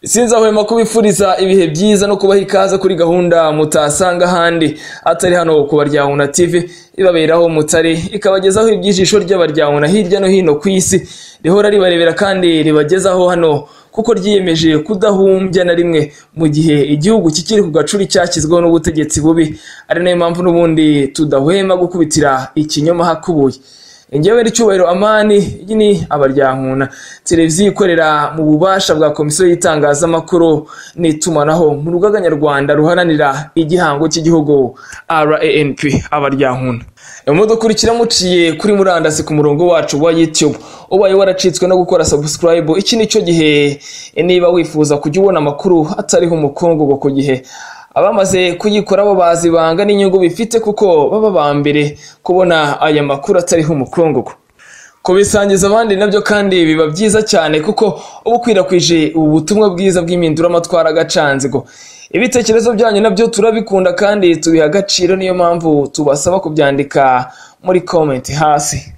Sinzahwema kubifuriza ibihe byiza no kubaha ikaze kuri gahunda mutasanga handi atari hano ku Baryankuna TV ibaberaho mutari ikabagezaho ibyijisho ry'Abaryankuna hirya no hino ku isi rihora ribarebera kandi ribagezaho hano kuko ryiyemeje kudahumbya na rimwe mu gihe igihugu kikiri ku gacuri cyakizweho n'ubutegetsi bubi ari nayo mpamvu n'ubundi tudahwema gukubitira ikinyoma hakubuye. Ingewe ricyubahiro Amani iyi ni Abaryankuna televiziyo ikorera mu bubasha bwa komisiyo y'itangazamakuru n'itumanaho mu rugaga nyarwanda ruharanira igihango cy'igihugu RANP Abaryankuna. Mudukurikira muciye kuri murandasi ku murongo wacu wa YouTube ubaye waracitswe no gukora subscribe. Iki nicyo gihe niba wifuza kujya ubona amakuru atariho umukungugu ku gihe abamaze kuyikora bo bazi banga n'inyungu bifite kuko baba bambere kubona aya makuru atariho umukungugu. Kubisangiza abandi nabyo kandi biba byiza cyane kuko ubukwirakwije ubu butumwa bwiza bw'imindura amatwara agacanzigo. Ibitekerezo byanyu nabyo turabikunda kandi tubiha agaciro, niyo mpamvu tubasaba kubyandika muri comment hasi.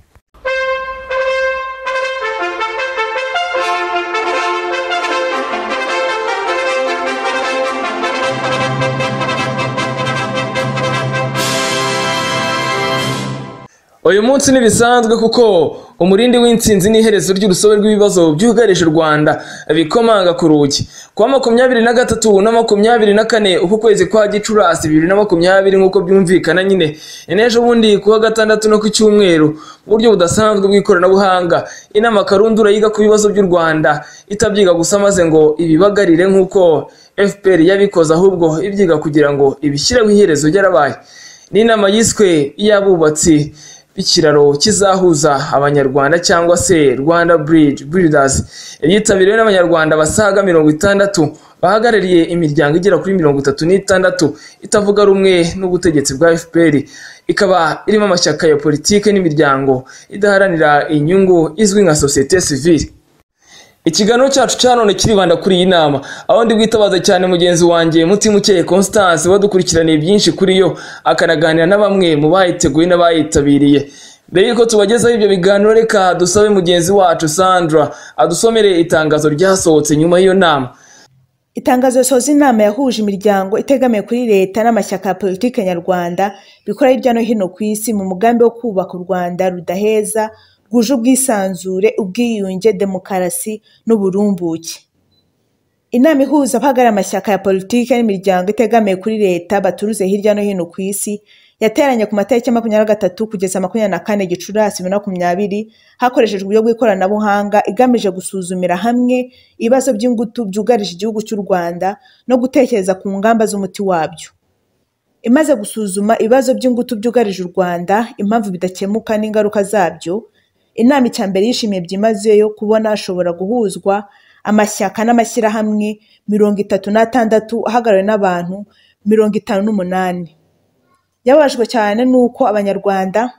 Uyu munsi nibisanzwe kuko umurindi w'intsinzi n'iherezo ry'urusobe rw'ibibazo byugarije u Rwanda bikomanga ku rugi kwa 23 na 24 uko kwezi kwa Gicurasi 2020 nkuko byumvikana nyine enejo bundi kuwa gatandatu no ku cyumweru buryo budasanzwe bw'ikoranabuhanga inama karundura yiga ku bibazo by'u Rwanda itabyiga gusa maze ngo ibibagarire nkuko FPR yabikoze ahubwo ibyiga kugira ngo ibishyireho iherezo ryarabaye. Ni inama yiswe y'abubatsi ikiraro kizahuza Abanyarwanda cyangwa se Rwanda Bridge Builders yitabiriwe n'Abanyarwanda basaga 60 bahagarariye imiryango igera kuri 36 itavuga rumwe n'ubutegetsi bwa FPR, ikaba irimo amashyaka ya politike n'imiryango idaharanira inyungu izwi nka societe civile. Ikiganiro cyacu cyanone kiribanda kuri iyi nama aho ndi gwitabaza cyane mugenzi wanjye Mutimukeye Constance wadukurikiraniye byinshi kuri yo akanaganira na bamwe mu bayiteguye n'abayitabiriye. Mbere yuko tubagezaho ibyo biganiro reka dusabe mugenzi wacu Sandra adusomere itangazo ryasohotse nyuma y'iyo nama. Itangazo soza inama yahuje imiryango itegamiye kuri leta n'amashyaka ya politike nyarwanda bikora hirya no hino ku isi mu mugambi wo kubaka u Rwanda rudaheza rwuje ubwisanzure, ubwiyunge, demokarasi n'uburumbuke. Inama ihuza abahagarariye amashyaka ya politike n'imiryango itegamiye kuri leta baturuze hirya no hino ku isi yateranye ku matariki 23 kugeza 24 Gicurasi 2020 hakoreshejwe uburyo bw'ikoranabuhanga igamije gusuzumira hamwe ibibazo by'ingutu byugarije igihugu cy'u Rwanda no gutekereza ku ngamba z'umuti wabyo. Imaze gusuzuma ibibazo by'ingutu byugarije u Rwanda, impamvu bidakemuka n'ingaruka zabyo, inama icyambere yishimiye byimazeyo kubona ashobora guhuzwa amashyaka n'amashyirahamwe 36 ahagarariwe n'abantu 58. Yababajwe cyane nuko Abanyarwanda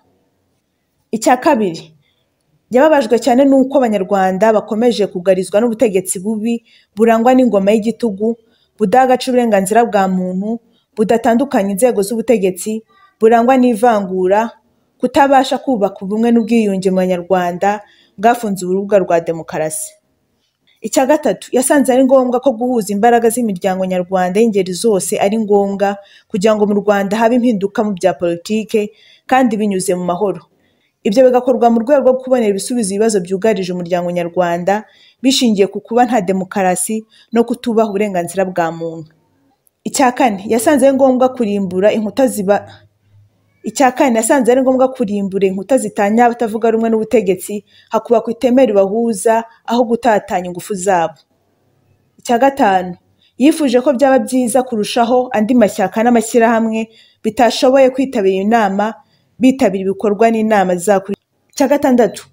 yababajwe cyane nuko Abanyarwanda bakomeje kugarizwa n'ubutegetsi bubi burangwa n'ingoma y'igitugu, budagaca uburenganzira bwa muntu, budatandukanye inzego z'ubutegetsi, burangwa n'ivangura, kutabasha kubaka ubumwe n'ubwiyunge mu Banyarwanda bwafunze urubuga rwa demokarasi. Icya gatatu, yasanze ari ngombwa ko guhuza imbaraga z'imiryango nyarwanda y'ingeri zose ari ngombwa kugira ngo mu Rwanda habe impinduka mu bya politike kandi binyuze mu mahoro. Ibyo bigakorwa mu rwego rwo kubonera ibisubizo ibibazo byugarije umuryango nyarwanda bishingiye ku kuba nta demokarasi no kutubaha uburenganzira bwa muntu. Icya kane, yasanze ari ngombwa kurimbura inkuta zitanya abatavuga rumwe n'ubutegetsi hakubakwa iteme ribahuza aho gutatanya ingufu zabo. Icya gatanu, yifuje ko byaba byiza kurushaho andi mashyaka n'amashyirahamwe bitashoboye kwitabira inama bitabira ibikorwa n'inama zizakurikira. Icya gatandatu,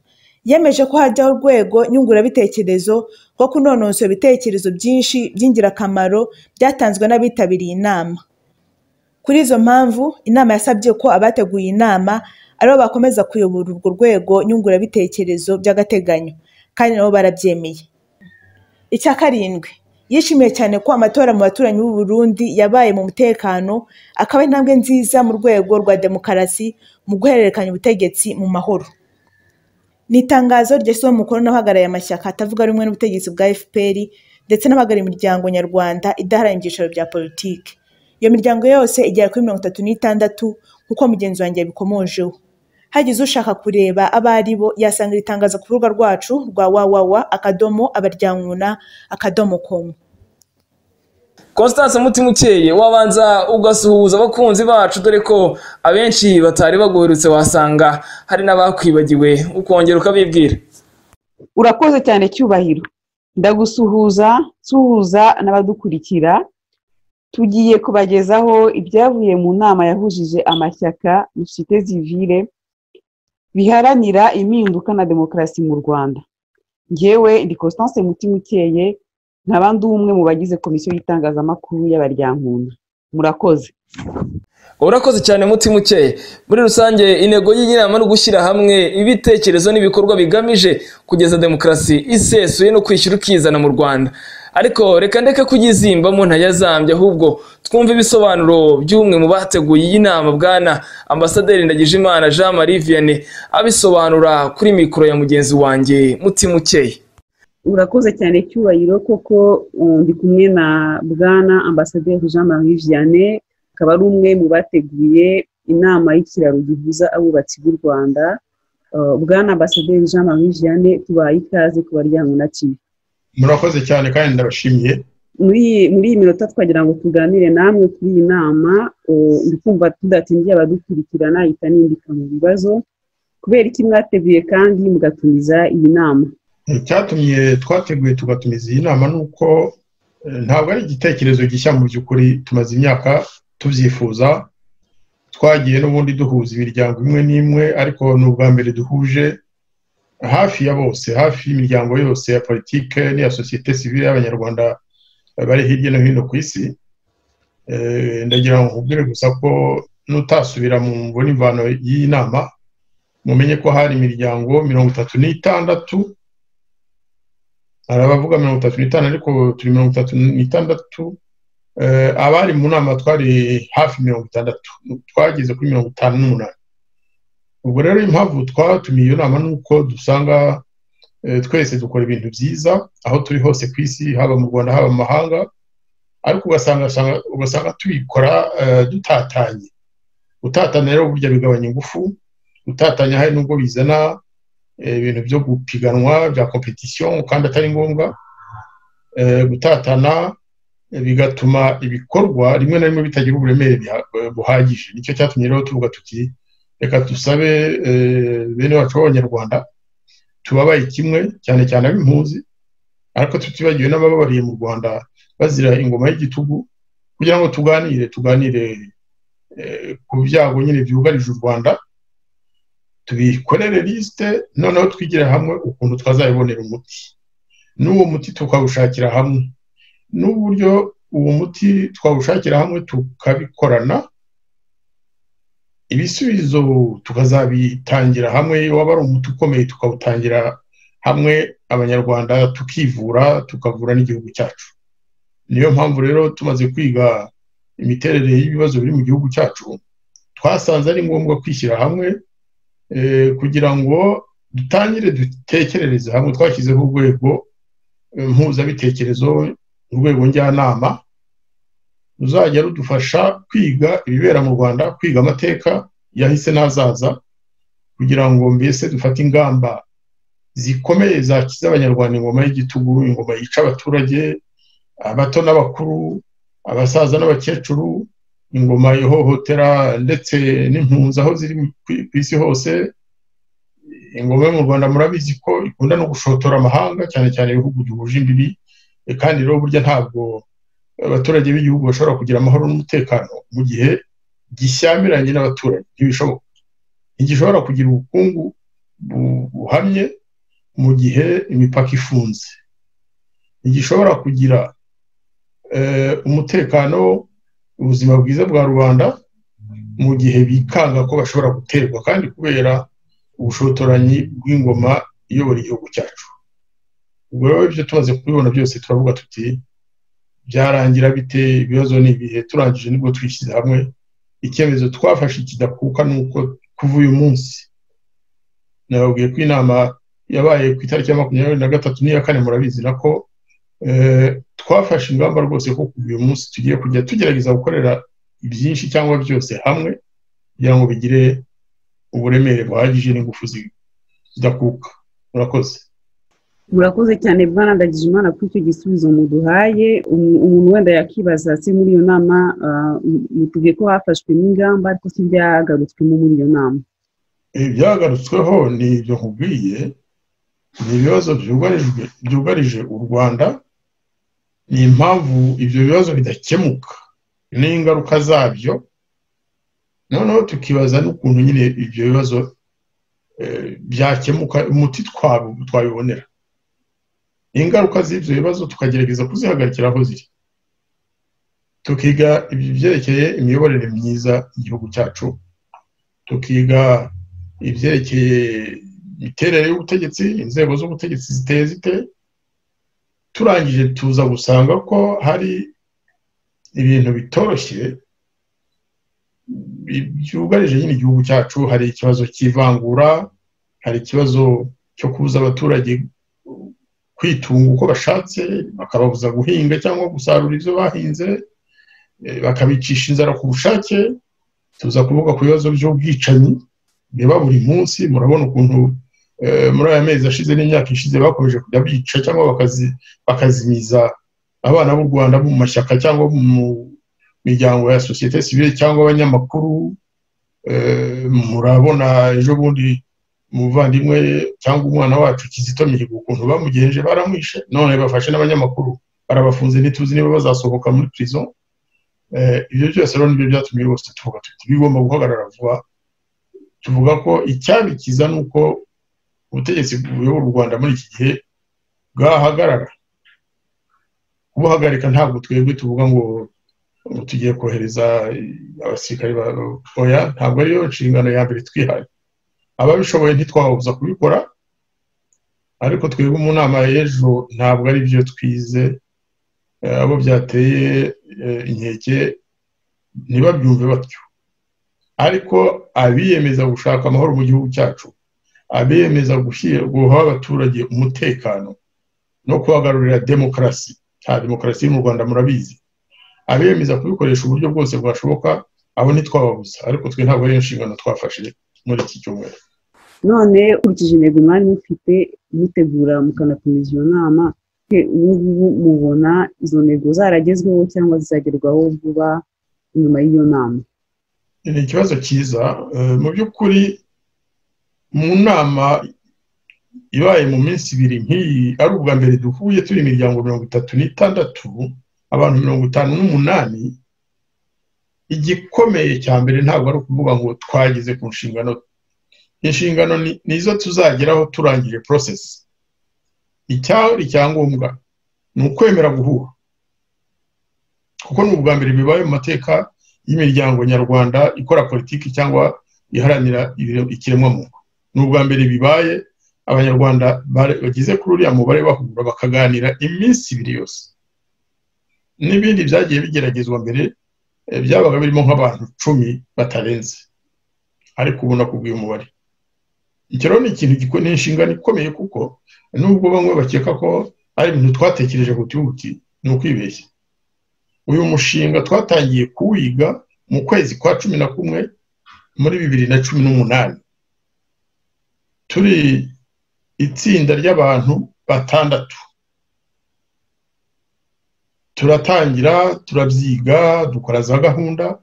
yemeje ko hajyaho urwego nyungurabitekerezo rwo kunonosora ibitekerezo byinshi by'ingirakamaro byatanzwe n'abitabiriye inama. Kuri izo mpamvu, inama yasabye ko abateguye inama aribo bakomeza kuyobora urwo rwego nyungurabitekerezo by'agateganyo kandi nabo barabyemeye. Icya karindwi, yishimiye cyane ko amatora mu baturanyi b'u Burundi yabaye mu mutekano, akaba intambwe nziza mu rwego rwa demokarasi mu guhererekanya ubutegetsi mu mahoro. Ni itangazo ryashyizweho umukono n'abahagarariye amashyaka atavuga rumwe n'ubutegetsi bwa FPR ndetse n'abahagarariye imiryango nyarwanda idaharanira ibyicaro bya politiki. Iyo miryango yose igera kuri 36 kuko mugenzi wanjye yabikomojeho. Hagize ushaka kureba abo ari bo yasanga iri tangazo ku rubuga rwacu rwa www.abaryankuna.com. Constance Mutimukeye, wabanza ugasuhuza abakunzi bacu dore ko abenshi batari baguherutse, wasanga hari n'abakwibagiwe, ukongera ukabibwira. Urakoze cyane Cyubahiro, ndagusuhuza n'abadukurikira. Tugiye kubagezaho ibyavuye mu nama yahujije amashyaka société civile biharanira impinduka na demokarasi mu Rwanda. Njyewe ndi Constance Mutimukeye, nkaba ndi umwe mu bagize komisiyo y'itangazamakuru y'Abaryankuna. Murakoze. Urakoze cyane Mutimukeye. Muri rusange intego y'inama no gushyira hamwe ibitekerezo n'ibikorwa bigamije kugeza demokarasi isesuye no kwishyura ukizana mu Rwanda. Ariko reka ndeke kugizimba mu ntayazambye, ahubwo twumve ibisobanuro by'umwe mu bateguye iyi nama, bwana Ambasaderi Ndagijimana Jean Marie Vianney, abisobanura kuri mikoro ya mugenzi wanjye Mutimukeye. Urakoze cyane Cyubahiro, koko ndi kumwe na bwana Ambasaderi Jean Marie Vianney, akaba ari umwe mu bateguye inama y'ikiraro gihuza abubatsi b'u Rwanda. Bwana Ambasaderi Jean Marie Vianney, tubaye ikaze ku Baryankuna TV. Murakoze cyane kandi ndabashimiye. Muri iyi minota twagira ngo tuganire namwe kuri iyi nama. Ndikumva tudatindiye abadukurikirana ihita nindika mu bibazo. Kubera iki mwateguye kandi mugatumiza iyi nama? Cyatumye twateguye tugatumiza iyi nama nuko ntabwo ari igitekerezo gishya, mu by'ukuri tumaze imyaka tubyifuza. Twagiye n'ubundi duhuza imiryango imwe n'imwe, ariko ni ubwa mbere duhuje hafi ya bose, hafi imiryango yose ya politike n'iya société civile y'Abanyarwanda bari hirya no hino ku isi. Ndagira ngo nkubwire gusa ko nutasubira mu mboni imvano y'iyi nama, mumenye ko hari imiryango 36, arabavuga 35 ariko turi 36. Abari mu nama twari hafi 60, twageze kuri 58. Ubwo rero impamvu twatumiye iyo nama nuko dusanga twese dukora ibintu byiza aho turi hose ku isi, haba mu Rwanda haba mu mahanga, ariko ugasanga tubikora dutatanye. Gutatanya rero burya bigabanya ingufu. Gutatanya hari nubwo bizana ibintu byo gupiganwa bya competition kandi atari ngombwa. Gutatana bigatuma ibikorwa rimwe na rimwe bitagira uburemere buhagije. Nicyo cyatumye rero tuvuga tuti reka dusabe bene wacu b'Abanyarwanda tubabaye kimwe, cyane cyane ab'impunzi, ariko tutibagiwe n'abababariye mu Rwanda bazira ingoma y'igitugu, kugira ngo tuganire ku byago nyine byugarije u Rwanda, tubikorere liste, noneho twigire hamwe ukuntu twazabibonera umuti. N'uwo muti tukawushakira hamwe, n'uburyo uwo muti twawushakira hamwe tukabikorana, ibisubizo tukazabitangira hamwe. Waba ari umuti ukomeye tukawutangira hamwe Abanyarwanda, tukivura tukavura n'igihugu cyacu. Niyo mpamvu rero tumaze kwiga imiterere y'ibibazo biri mu gihugu cyacu, twasanze ari ngombwa kwishyira hamwe kugira ngo dutangire dutekerereze hamwe. Twashyizeho urwego mpuzabitekerezo, urwego njyanama ruzajya rudufasha kwiga ibibera mu Rwanda, kwiga amateka yahise n'azaza, kugira ngo mbese dufate ingamba zikomeye zakiza Abanyarwanda ingoma y'igitugu, ingoma yica abaturage, abato n'abakuru, abasaza n'abakecuru, ingoma ihohotera ndetse n'impunzi aho ziri ku isi hose. Ingoma yo mu Rwanda murabizi ko ikunda no gushotora amahanga, cyane cyane ibihugu duhuje imbibi, kandi rero burya ntabwo abaturage b'igihugu bashobora kugira amahoro n'umutekano mu gihe gishyamiranye n'abaturage. Ntibishoboka. Ntigishobora kugira ubukungu buhamye mu gihe imipaka ifunze. Ntigishobora kugira umutekano, ubuzima bwiza bwa rubanda mu gihe bikanga ko bashobora guterwa, kandi kubera ubushotoranyi bw'ingoma iyobora igihugu cyacu. ubwo rero ibyo tumaze kubibona byose turavuga tuti byarangira bite, ibibazo ni ibihe. Turangije nibwo twishyize hamwe, icyemezo twafashe kidakuka nuko kuva uyu munsi, nababwiye ko inama yabaye ku itariki ya 23 n'iya 4 murabizi nako, twafashe ingamba rwose ko kuva uyu munsi tugiye kujya tugerageza gukorera byinshi cyangwa byose hamwe kugira ngo bigire uburemere buhagije n'ingufu zidakuka. Murakoze cyane Bwana Ndagijimana kuri icyo gisubizo muduhaye. Umuntu wenda yakibaza se muri iyo nama mutubwiye ko hafashwe n'ingamba ariko si byagarutswemo muri iyo nama. Byagarutsweho ni ibyo nkubwiye, ni ibibazo byugarije u Rwanda, ni impamvu ibyo bibazo bidakemuka n'ingaruka zabyo. Noneho tukibaza n'ukuntu nyine ibyo bibazo byakemuka, umuti twabibonera, ingaruka z'ibyo bibazo tukagerageza kuzihagarikira aho ziri, tukiga ibyerekeye imiyoborere myiza y'igihugu cyacu, tukiga ibyerekeye imiterere y'ubutegetsi, inzego z'ubutegetsi ziteye zite. Turangije tuza gusanga ko hari ibintu bitoroshye byugarije nyine igihugu cyacu. Hari ikibazo cy'ivangura, hari ikibazo cyo kubuza abaturage kwitunga uko bashatse, bakababuza guhinga cyangwa gusarura ibyo bahinze, bakabicisha inzara ku bushake. Tuza kuvuga ku bibazo by'ubwicanyi biba buri munsi. Murabona ukuntu muri aya mezi ashize n'imyaka ishize bakomeje kujya bica cyangwa bakazimiza abana b'u Rwanda mu mashyaka cyangwa mu miryango ya societe civile cyangwa abanyamakuru. Murabona ejo bundi umuvandimwe cyangwa umwana wacu Kizito Mihigo ukuntu bamugenje, baramwishe, none bafashe n'abanyamakuru barabafunze, ntituzi niba bazasohoka muri prison. Ibyo byose rero nibyo byatumye rwose tuvuga tuti bigomba guhagarara vuba. Tuvuga ko icyabikiza nuko ubutegetsi buyobora u Rwanda muri iki gihe bwahagarara. Kubuhagarika ntabwo twebwe tuvuga ngo tugiye kohereza abasirikare oya, ntabwo ariyo nshingano ya mbere twihaye. Ababishoboye ntitwabuza kubikora, ariko twebwe mu nama y'ejo ntabwo ari byo twize. Abo byateye inkeke ntibabyumve batyo, ariko abiyemeza gushaka amahoro mu gihugu cyacu, abiyemeza guha abaturage umutekano no kubagarurira demokarasi, nta demokarasi mu Rwanda murabizi, abiyemeza kubikoresha uburyo bwose bwashoboka, abo ntitwababuza, ariko twe ntabwo ari inshingano twafashe muri iki cyumweru. None ukurikije intego mwari mufite mutegura mukanatumiza iyo nama, ubu mubona izo ntego zaragezweho cyangwa zizagerwaho vuba nyuma y'iyo nama? Ni ikibazo cyiza. Mu by'ukuri mu nama ibaye mu minsi ibiri nk'iyi, ari ubwa mbere duhuye turi imiryango 36, abantu 58, igikomeye cya mbere ntabwo ari ukuvuga ngo twagize ku nshingano. Inshingano nizo tuzageraho turangije process. Icyangombwa ni ukwemera guhura, kuko ni ubwa mbere bibaye mu mateka y'imiryango nyarwanda ikora politiki cyangwa iharanira ikiremwamuntu. Ni ubwa mbere bibaye abanyarwanda bagize kuri uriya mubare bahura bakaganira iminsi ibiri yose. N'ibindi byagiye bigeragezwa mbere byabaga birimo nk'abantu 10 batarenze, ariko ubu nakubwiye umubare. Icyo rero ni ikintu ni inshingano ikomeye, kuko nubwo bamwe bakeka ko ari ibintu twatekereje huti ni ukwibeshya. Uyu mushinga twatangiye kuwiga mu kwezi kwa 11 muri 2018, turi itsinda ry'abantu 6. Turatangira turabyiga, dukora za gahunda,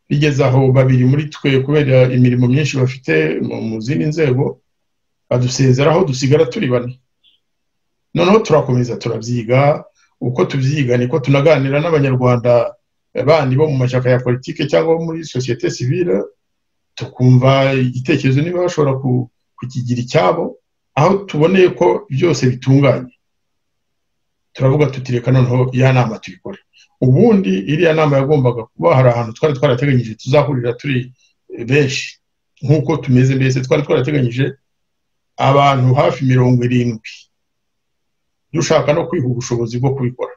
bigeze aho 2 muri twe kubera imirimo myinshi bafite mu zindi nzego badusezeraho, dusigara turi 4. Noneho turakomeza turabyiga. Uko tubyiga niko tunaganira n'abanyarwanda bandi bo mu mashyaka ya politike cyangwa muri societe civile, tukumva igitekerezo niba bashobora kukigira icyabo. Aho tuboneye ko byose bitunganye, turavuga tutireka noneho ya nama tuyikore. Ubundi iriya nama yagombaga kuba hari ahantu twari twarateganyije tuzahurira turi benshi nk'uko tumeze, mbese twari twarateganyije abantu hafi 70. dushaka no kwiha ubushobozi bwo kubikora,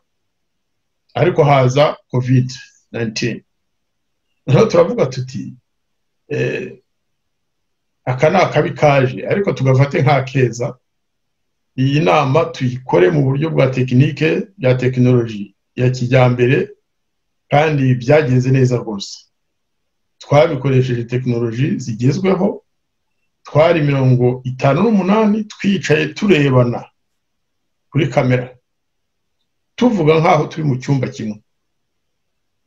ariko haza COVID-19. Noneho turavuga tuti aka ni akabi kaje, ariko tugafate nk'akeza. Iyi nama tuyikore mu buryo bwa tekinike, bya tekinoloji ya kijyambere, kandi byagenze neza rwose. Twabikoresheje tekinoloji zigezweho, twari 58 twicaye turebana kuri kamera, tuvuga nk'aho turi mu cyumba kimwe.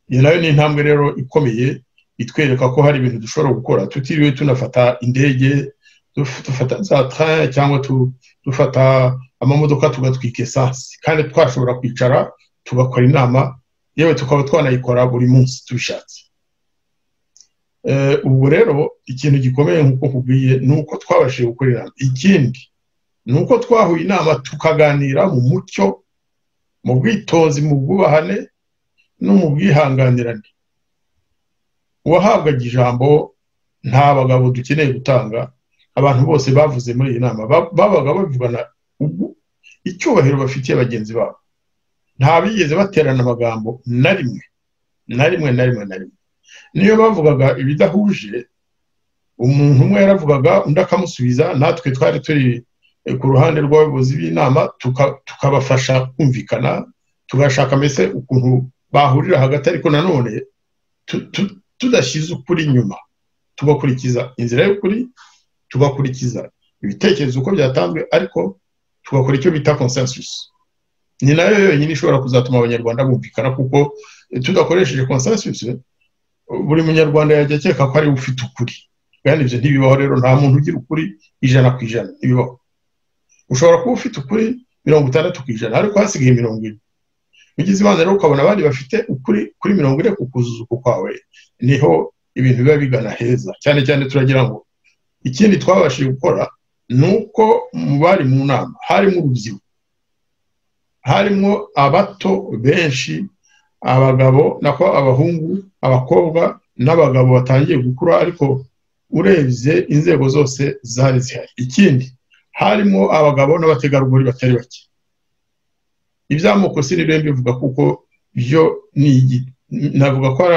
Iyo nayo ni intambwe rero ikomeye itwereka ko hari ibintu dushobora gukora tutiriwe tunafata indege, dufata za train cyangwa dufata amamodoka tugatwika esansi, kandi twashobora kwicara tugakora inama, yewe tukaba twanayikora buri munsi tubishatse. Ubu rero ikintu gikomeye nk'uko kubwiye nuko twabashije gukora inama. Ikindi nuko twahuye inama tukaganira mu mucyo, mu bwitonzi, mu bwubahane no mu bwihanganirane. Uwahabwaga ijambo nta bagabo dukeneye gutanga, abantu bose bavuze muri iyi nama babaga bavugana icyubahiro bafitiye bagenzi babo, nta bigeze baterana amagambo na rimwe. Niyo bavugaga ibidahuje, umuntu umwe yaravugaga undi akamusubiza, natwe twari turi ku ruhande rw'abayobozi b'inama tukabafasha kumvikana, tugashaka mbese ukuntu bahurira hagati, ariko nanone tudashyize ukuri inyuma, tugakurikiza inzira y'ukuri, tugakurikiza ibitekerezo uko byatanzwe, ariko tugakora icyo bita consensus. Ni nayo yonyine ishobora kuzatuma abanyarwanda bumvikana, kuko tudakoresheje consensus buri munyarwanda yajya akeka ko ari ufite ukuri, kandi ibyo ntibibaho. Rero nta muntu ugira ukuri 100%, ntibibaho. Ushobora kuba ufite ukuri 60%, ariko hasigaye 40. Ugize ibanga rero ukabona abandi bafite ukuri kuri 40 kukuzuzuko kwawe, niho ibintu biba bigana heza. Cyane cyane turagira ngo ikindi twabashije gukora nuko mu bari mu nama harimo urubyiruko, harimo abato benshi, abagabo nako abahungu, abakobwa n'abagabo batangiye gukura, ariko urebye inzego zose zari zihari. Ikindi harimo abagabo n'abategarugori batari bake. Iby'amoko sinirwe mbivuga kuko byo navuga ko ari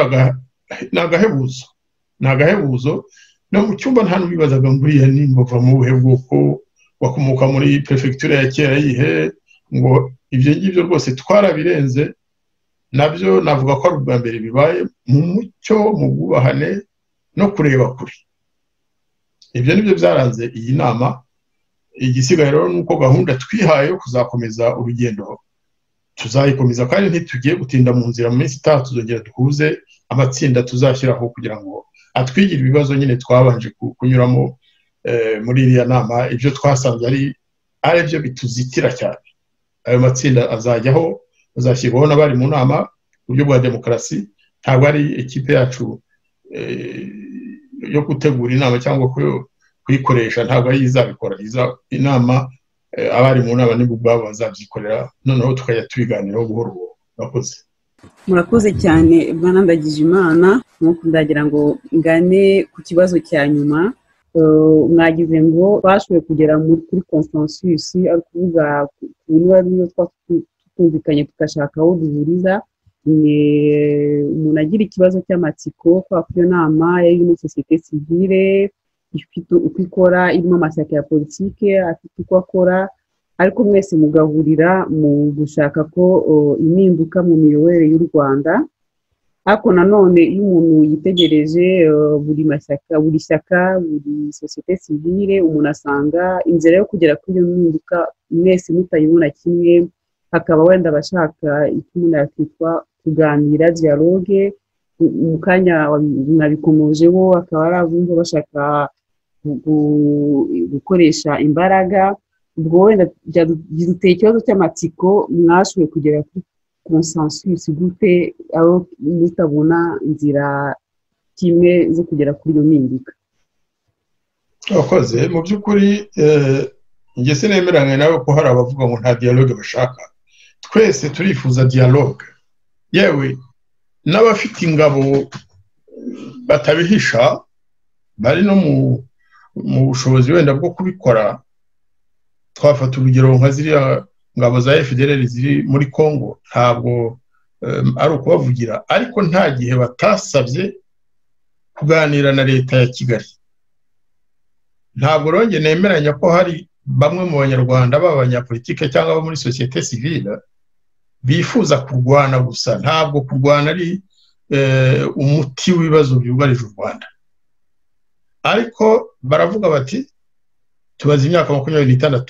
agahebuzo. No mu cyumba nta n'ubibazaga nguriya ni ngova mu buhe bwoko, wakomoka muri prefecture ya kera yihe, ngo ibyo ngibyo rwose twarabirenze. Nabyo navuga ko ari ubwa mbere bibaye mu mucyo, mu bwubahane no kureba kure. Ibyo nibyo byaranze iyi nama. Igisigaye rero nuko gahunda twihaye yo kuzakomeza urugendo tuzayikomeza, kandi ntitugiye gutinda mu nzira. Mu minsi itaha tuzongera duhuze amatsinda tuzashyiraho kugira ngo atwigire ibibazo nyine twabanje kunyuramo muri iriya nama. Ibyo twasanze ari byo bituzitira cyane. Ayo matsinda azajyaho, azashyirwaho n'abari mu nama uburyo bwa demokarasi. Ntabwo ari ekipe yacu yo gutegura inama cyangwa kuyikoresha, ntabwo ari izabikora. Inama abari mu nama nibo ubwabo bazabyikorera, noneho tukajya tubiganiraho buhoro buhoro. Murakoze. Murakoze cyane Bwana Ndagijimana. Nuko ndagira ngo ngane ku kibazo cya nyuma. Mwagize ngo twashoboye kugera kuri consensus, ari kuvuga niba niyo twumvikanye tugashaka aho duhuriza. Umuntu agira ikibazo cy'amatsiko kwa iyo nama y'ino societe civile ifite uko ikora, irimo amashyaka ya politike afite uko akora, ariko mwese mugahurira mu gushaka ko impinduka mu miyoborere y'u Rwanda. Ariko nanone iyo umuntu yitegereje buri shyaka, buri societe civile, umuntu asanga inzira yo kugera kuri iyo mpinduka mwese mutayibona kimwe. Hakaba wenda abashaka icyo umuntu yakwitwa kuganira, dialogue. Mu kanya mwabikomojeho, akaba ari abumva bashaka gukoresha imbaraga. Ubwo wenda byaduteye ikibazo cy'amatsiko, mwashoboye kugera kuri consensus gute aho mutabona inzira kimwe zo kugera kuri iyo mpinduka? Abakoze mu by'ukuri njye sinemeranya nawe ko hari abavuga ngo nta dialogue bashaka. Twese turifuza dialogue, yewe n'abafite ingabo batabihisha bari no mu bushobozi wenda bwo kubikora. Twafata urugero nka ziriya ngabo za FDLR ziri muri Congo ntabwo ari ukubavugira, ariko nta gihe batasabye kuganira na leta ya Kigali. Ntabwo ronge nemeranya ko hari bamwe mu banyarwanda b'abanyapolitike cyangwa abo muri societe civile bifuza kurwana gusa. Ntabwo kurwana ari umuti w'ibibazo byugarije u Rwanda, ariko baravuga bati tubaze imyaka 26,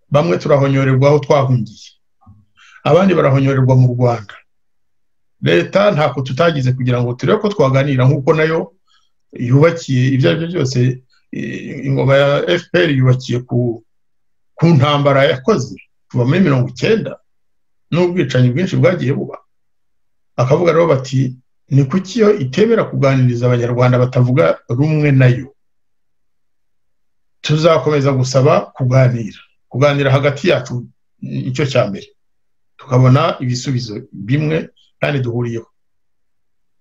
bamwe turahonyorerwa aho twahungiye, abandi barahonyorerwa mu Rwanda. Leta ntako tutagize kugira ngo turebe ko twaganira, nk'uko nayo yubakiye ibyo ari byo byose. Ingoma ya FPR yubakiye ku ntambara yakoze kuva muri 90 n'ubwicanyi bwinshi bwagiye buba. Akavuga rero bati ni kuki yo itemera kuganiriza abanyarwanda batavuga rumwe nayo. Tuzakomeza gusaba kuganira hagati yacu, icyo cyambere tukabona ibisubizo bimwe kandi duhuriyeho.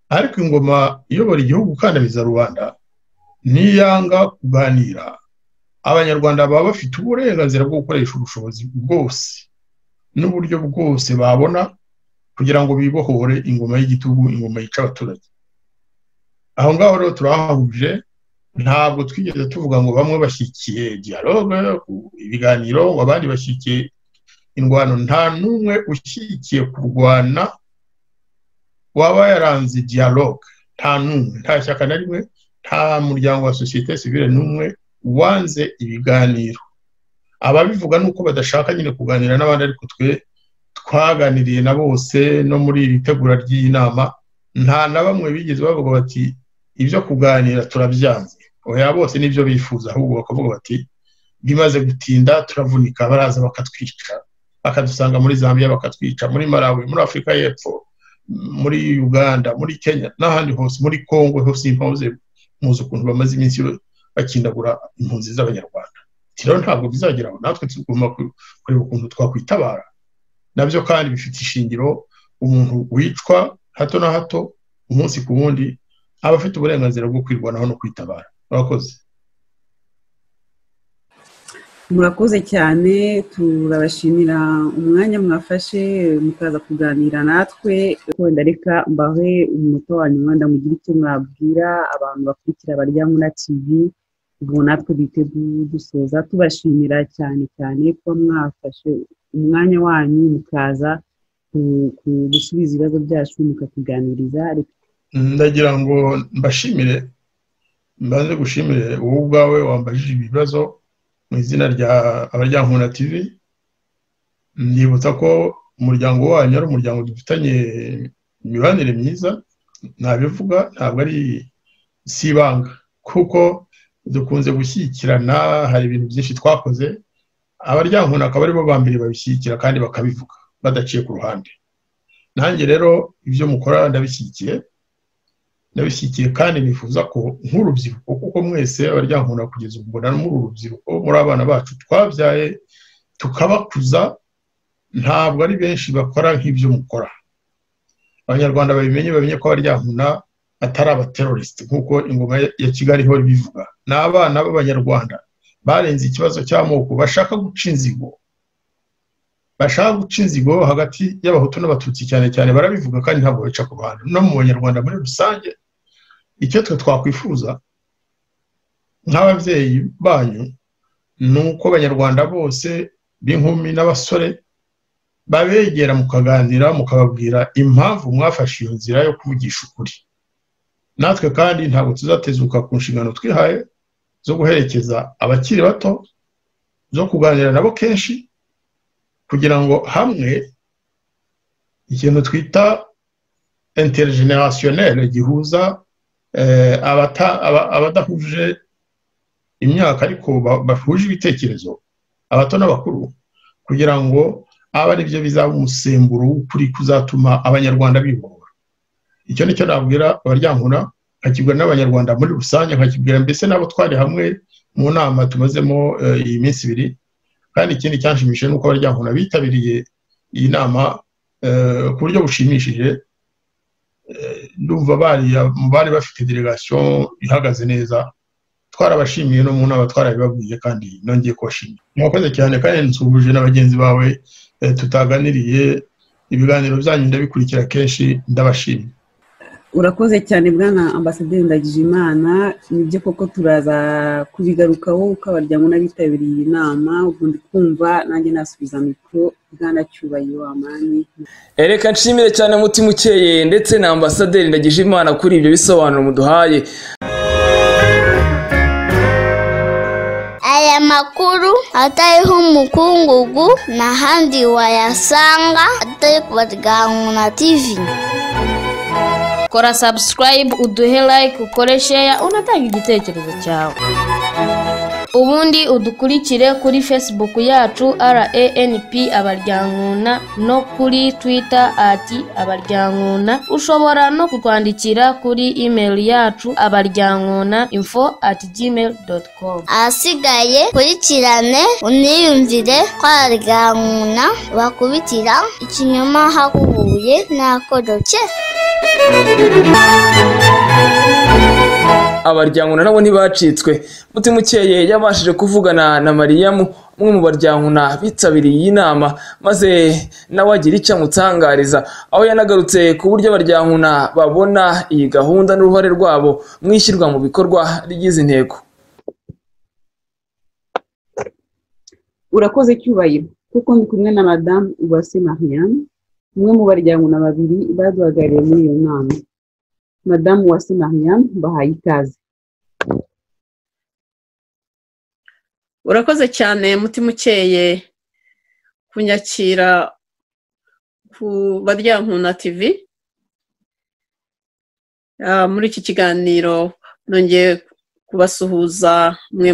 Ariko ingoma iyobora igihugu kandamiza rubanda niyanga kuganira, abanyarwanda baba bafite uburenganzira bwo gukoresha ubushobozi bwose n'uburyo bwose babona kugira ngo bibohore ingoma y'igitugu, ingoma yica abaturage. Aho ngaho rero turahahuje. Ntabwo twigeze tuvuga ngo bamwe bashyikiye dialogue, ibiganiro, abandi bashyikiye indwano. Nta n'umwe ushyikiye kurwana waba yaranze dialogue. Nta n'umwe, nta shyaka na rimwe, nta muryango wa societe civile n'umwe wanze ibiganiro. Ababivuga nuko badashaka nyine kuganira n'abandi, ariko twe twaganiriye na bose no muri iri tegura ry'inama. Nta na bamwe bigeze bavuga bati ibyo kuganira turabyanze. Oya, bose nibyo bifuza, ahubwo bakavuga bati bimaze gutinda turavunika, baraza bakatwica, bakadusanga muri Zambia bakatwica, muri Malawi, muri Afrika y'Epfo, muri Uganda, muri Kenya n'ahandi hose, muri Congo hose. Impunzi muzi ukuntu bamaze iminsi bakindagura impunzi z'abanyarwanda. Rero ntabwo bizageraho, natwe tugomba kureba ukuntu twakwitabara. Nabyo kandi bifite ishingiro. Umuntu wicwa hato na hato umunsi ku wundi aba afite uburenganzira bwo kwirwanaho no kwitabara. Murakoze cyane, turabashimira umwanya mwafashe mukaza kuganira natwe. Wenda reka mbahe umunota wa nyuma ndamugira icyo mwabwira abantu bakurikira Baryamuna TV. Ubwo natwe biteguye dusoza tubashimira cyane cyane ko mwafashe umwanya wanyu mukaza gusubiza ibibazo byacu mukatuganiriza. Ndagira ngo mbashimire, mbanze gushimire wowe ubwawe wambajije ibibazo mu izina rya Abaryankuna TV. Ndibutsa ko umuryango wanyu ari umuryango dufitanye imibanire myiza. Nabivuga ntabwo ari sibanga, kuko dukunze gushyikirana. Hari ibintu byinshi twakoze, Abaryankuna akaba aribo bambere babishyikira kandi bakabivuga badaciye ku ruhande. Nanjye rero ibyo mukora ndabishyikiye kandi nifuza ko nk'urubyiruko, kuko mwese Abaryankuna kugeza ubu mbona muri urubyiruko, muri abana bacu twabyaye tukabakuza, ntabwo ari benshi bakora nk'ibyo mukora. Abanyarwanda bamenye ko Abaryankuna atari abateroriste nk'uko ingoma ya Kigali ihora ibivuga. Ni abana b'Abanyarwanda barenze ikibazo cy'amoko, bashaka guca inzigo hagati y'Abahutu n'Abatutsi cyane cyane. Barabivuga kandi ntabwo baca ku ruhande. No mu Banyarwanda muri rusange, icyo twe twakwifuza nk'ababyeyi banyu ni uko Abanyarwanda bose b'inkumi n'abasore babegera mukaganira, mukababwira impamvu mwafashe iyo nzira yo kuvugisha ukuri. Natwe kandi ntabwo tuzatezuka ku nshingano twihaye zo guherekeza abakiri bato, zo kuganira nabo kenshi, kugira ngo hamwe ikintu twita intergenerationnel gihuza abadahuje imyaka ariko bahuje ibitekerezo, abato n'abakuru, kugira ngo aba ari byo bizaba umusemburo w'ukuri kuzatuma Abanyarwanda bibohora. Icyo nicyo nabwira Abaryankuna, nkakibwira n'Abanyarwanda muri rusange, nkakibwira mbese nabo twari hamwe mu nama tumazemo iyi minsi 2. Kandi ikindi cyanshimishije nuko Abaryankuna bitabiriye iyi nama ku buryo bushimishije. Ndumva bari bafite delegation ihagaze neza, twarabashimiye no mu nama twarabibabwiye kandi nongeye kubashimira. Mwakoze cyane kandi nsuhuje n'abagenzi bawe tutaganiriye, ibiganiro byanyu ndabikurikira kenshi, ndabashimye. Urakoze cyane bwana Ambasaderi Ndagijimana. Nibyo koko turaza kubigarukaho uko abaryango n'abitabiriye iyi nama. Ubundi kumva nanjye nasubiza mikoro bwana Cyubahiro Amani. Reka nshimire cyane Mutima Ukeye ndetse na Ambasaderi Ndagijimana kuri ibyo bisobanuro muduhaye. Aya makuru atariho umukungugu n'ahandi wayasanga atari ku Baryankuna TV. Kora subscribe, uduhe like, ukore share, unatanga igitekerezo cyawe. Ubundi udukurikire kuri Facebook yacu RANP Abaryankuna no kuri Twitter @Abaryankuna. Ushobora no kutwandikira kuri email yacu abaryankuna.info@gmail.com. Asigaye kurikirane uniyumvire kwa Baryankuna bakubitira ikinyoma hakubuye nakodoke. Abaryankuna nabo ntibacitswe. Mutima Ukeye yabashije kuvugana na Mariyamu, umwe mu Baryankuna bitabiriye iyi nama, maze nawe agira icyo amutangariza, aho yanagarutse ku buryo Abaryankuna babona iyi gahunda n'uruhare rwabo mu ishyirwa mu bikorwa ry'izi ntego. Urakoze Cyubahiro, kuko ndi kumwe na Madame Uwase Mariam, umwe mu Baryankuna babiri baduhagarariye muri iyo nama. Madame Uwase Mariam, bahaye ikaze. Urakoze cyane Mutima Ukeye kunyakira ku Baryankuna TV. Muri iki kiganiro nongeye kubasuhuza mwe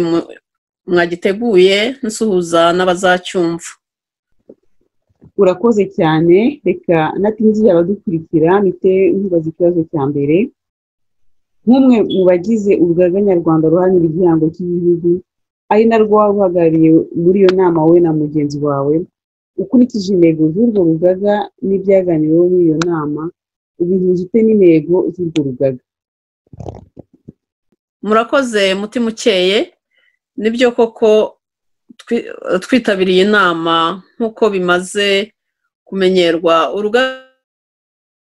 mwagiteguye, nsuhuza n'abazacyumva. Urakoze cyane. Reka natinziye abadukurikira mite nkubaza ikibazo cya mbere. Nk'umwe mu bagize urugaga nyarwanda ruharanira igihango cy'igihugu, ari narwo waruhagarariye muri iyo nama wowe na mugenzi wawe, ukurikije intego z'urwo rugaga n'ibyaganiriweho muri iyo nama, ubihuje ute n'intego z'urwo rugaga? Murakoze Mutima Ukeye. Nibyo koko twitabiriye inama nk'uko bimaze kumenyerwa. Urugaga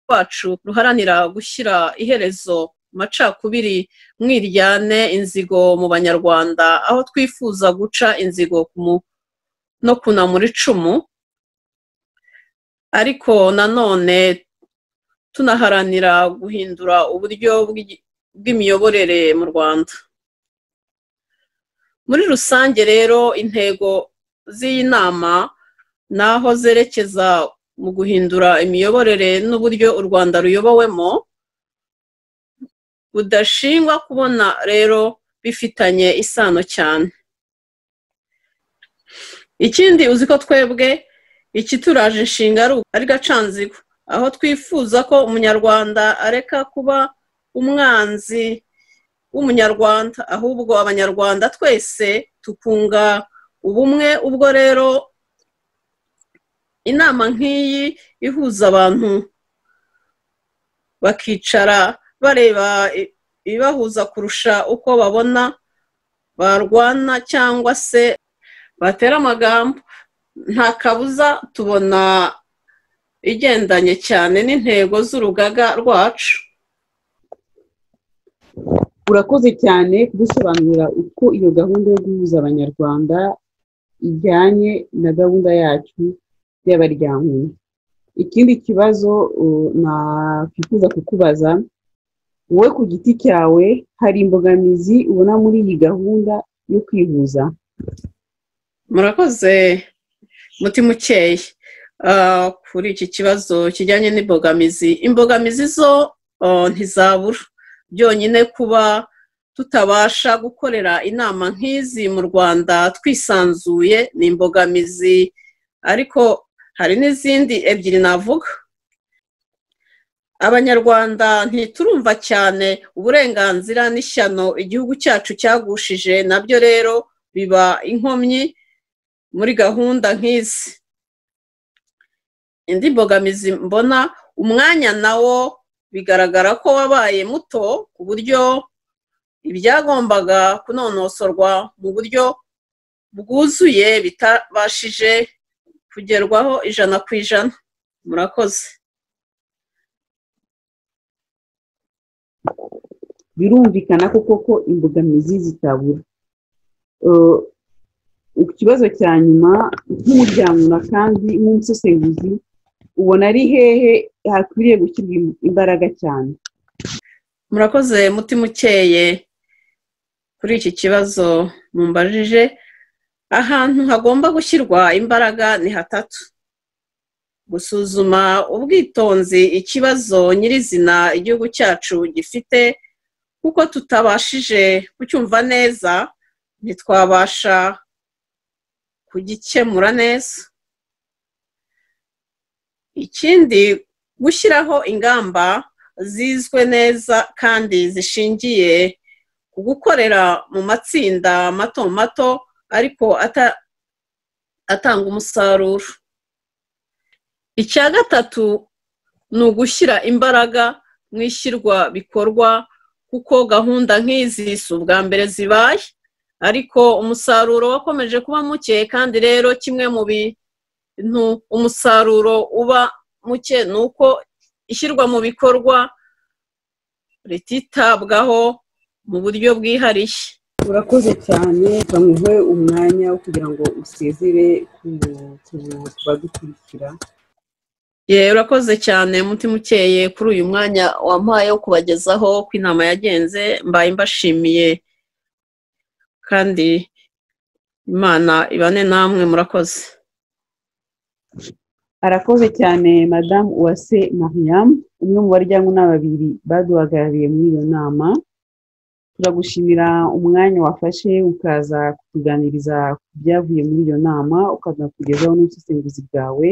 rwacu ruharanira gushyira iherezo macakubiri, mwiryane, inzigo mu Banyarwanda, aho twifuza guca inzigo no kunamura icumu, ariko nanone tunaharanira guhindura uburyo bw'imiyoborere mu Rwanda. Muri rusange rero intego z'iyi nama naho zerekeza mu guhindura imiyoborere n'uburyo u Rwanda ruyobowemo, budashingwa kubona rero bifitanye isano cyane. Ikindi uzi ko twebwe ikituraje inshinga ari gacanzigo, aho twifuza ko umunyarwanda areka kuba umwanzi w'umunyarwanda, ahubwo abanyarwanda twese tukunga ubumwe. Ubwo rero inama nk'iyi ihuza abantu bakicara bareba ibibahuza kurusha uko babona barwana cyangwa se batera amagambo, nta kabuza tubona igendanye cyane n'intego z'urugaga rwacu. Urakoze cyane kudusobanurira uko iyo gahunda yo guhuza abanyarwanda ijyanye na gahunda yacu y'Abaryankuna. Ikindi kibazo nakwifuza kukubaza, wowe ku giti cyawe hari imbogamizi ubona muri iyi gahunda yo kwihuza? Murakoze Mutima Ukeye. Kuri iki kibazo kijyanye n'imbogamizi, imbogamizi zo ntizabura. Byonyine kuba tutabasha gukorera inama nk'izi mu Rwanda twisanzuye ni imbogamizi, ariko hari n'izindi ebyiri navuga. Abanyarwanda ntiturumva cyane uburenganzira n'ishyano igihugu cyacu cyagushije, nabyo rero biba inkomyi muri gahunda nk'izi. Indi mbogamizi mbona, umwanya nawo bigaragara ko wabaye muto ku buryo ibyagombaga kunonosorwa mu buryo bwuzuye bitabashije kugerwaho 100%. Murakoze. birumvikana ko imbogamizi zitabura. Ikibazo cya nyuma nk'umuryango na kandi nk'umusesenguzi ubona ari hehe hakwiriye gushyirwa imbaraga cyane? Murakoze mutima ukeye kuri iki kibazo mumbajije. Ahantu hagomba gushyirwa imbaraga ni hatatu: gusuzuma ubwitonzi ikibazo nyirizina igihugu cyacu gifite, kuko tutabashije kucyumva neza ntitwabasha kugikemura neza. Ikindi, gushyiraho ingamba zizwe neza kandi zishingiye ku gukorera mu matsinda mato mato ariko atanga umusaruro. Icya gatatu ni ugushyira imbaraga mu ishyirwa bikorwa, kuko gahunda nk'izi si ubwa mbere zibaye, ariko umusaruro wakomeje kuba muke. Kandi rero kimwe mu bintu umusaruro uba muke ni uko ishyirwa mu bikorwa rititabwaho mu buryo bwihariye. Urakoze cyane, bamuhe umwanya wo kugira ngo usezere ku badukurikira. Urakoze cyane mutima ukeye kuri uyu mwanya wampaye wo kubagezaho ko inama yagenze. Mbaye mbashimiye kandi Imana ibane namwe. Murakoze. Arakoze cyane Madame Uwase Mariam, umwe mu baryankunama babiri baduhagarariye muri iyo nama. Turagushimira umwanya wafashe ukaza kutuganiriza ku byavuye muri iyo nama, ukanakugezaho n'ubusesenguzi bwawe.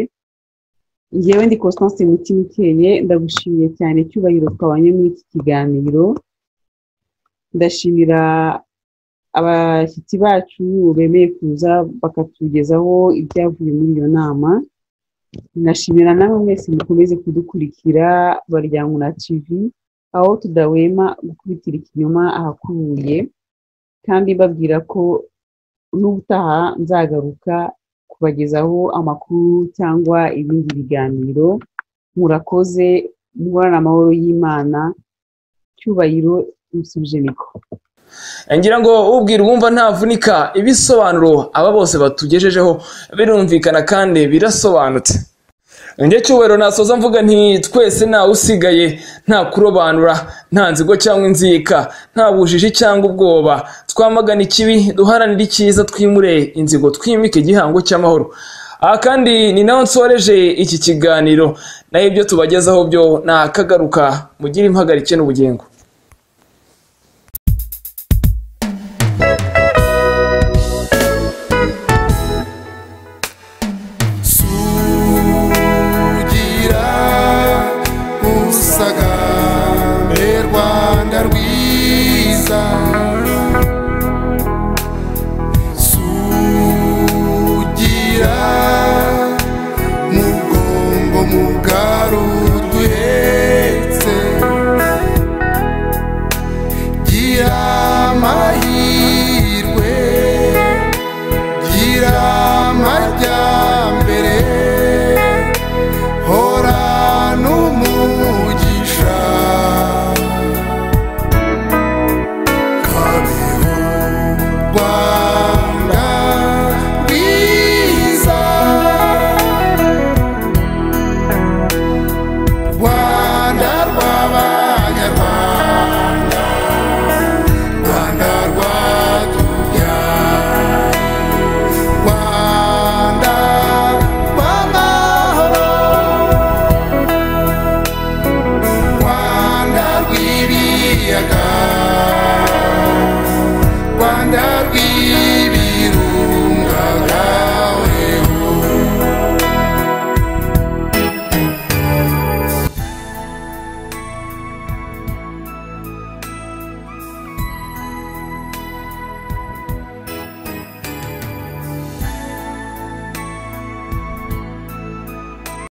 Njyewe ndi Constance mutima ukeye, ndagushimiye cyane cyubahiro twabanye muri iki kiganiro. Ndashimira abashyitsi bacu bemeye kuza bakatugezaho ibyavuye muri iyo nama. Ndashimira namwe mwese mukomeze kudukurikira Baryankuna TV, aho tudahwema gukubitira ikinyoma ahakubuye, kandi babwira ko n'ubutaha nzagaruka kubagezaho amakuru cyangwa ibindi biganiro. Murakoze, muhorane amahoro y'Imana. Cyubahiro musubije mikoro. Ngira ngo ubwira uwumva ntavunika, ibisobanuro aba bose batugejejeho birumvikana kandi birasobanutse. Njye Cyubahiro nasoza mvuga nti twese ntawe usigaye, nta kurobanura, nta nzigo cyangwa inzika, nta bujiji cyangwa ubwoba. Twamagana ikibi, duharanira icyiza, twimure inzigo, twimike igihango cy'amahoro. Aha kandi ni naho nsoreje iki kiganiro, naho ibyo tubagezaho byo nakagaruka. Mugire impagarike n'ubugingo. Sugira mugongo muga